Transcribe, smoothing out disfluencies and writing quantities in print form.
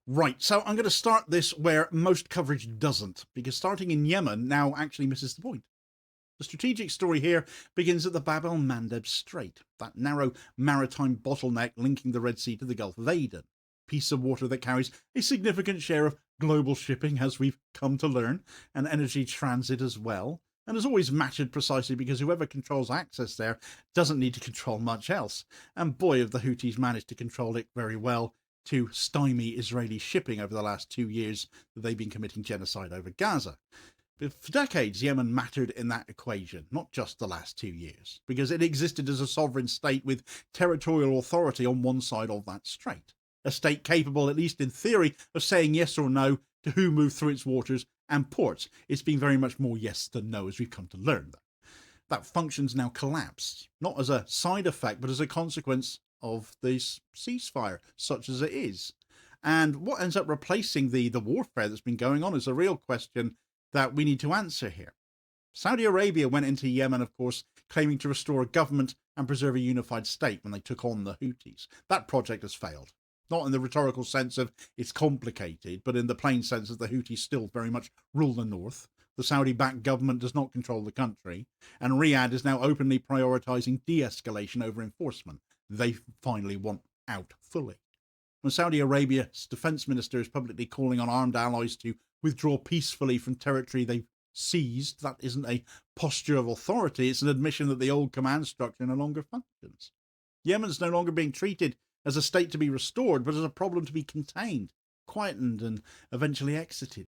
Right, so I'm going to start this where most coverage doesn't, because starting in Yemen now actually misses the point. The strategic story here begins at the Bab el-Mandeb Strait, that narrow maritime bottleneck linking the Red Sea to the Gulf of Aden. Piece of water that carries a significant share of global shipping, as we've come to learn, and energy transit as well, and has always mattered precisely because whoever controls access there doesn't need to control much else. And boy, have the Houthis managed to control it very well to stymie Israeli shipping over the last 2 years that they've been committing genocide over Gaza. But for decades, Yemen mattered in that equation, not just the last 2 years, because it existed as a sovereign state with territorial authority on one side of that strait. A state capable, at least in theory, of saying yes or no to who moved through its waters and ports. It's been very much more yes than no, as we've come to learn. That function's now collapsed, not as a side effect, but as a consequence of this ceasefire, such as it is. And what ends up replacing the warfare that's been going on is a real question that we need to answer here. Saudi Arabia went into Yemen, of course, claiming to restore a government and preserve a unified state when they took on the Houthis. That project has failed. Not in the rhetorical sense of it's complicated, but in the plain sense that the Houthis still very much rule the north. The Saudi-backed government does not control the country, and Riyadh is now openly prioritising de-escalation over enforcement. They finally want out fully. When Saudi Arabia's defence minister is publicly calling on armed allies to withdraw peacefully from territory they've seized, that isn't a posture of authority, it's an admission that the old command structure no longer functions. Yemen's no longer being treated as a state to be restored, but as a problem to be contained, quietened, and eventually exited.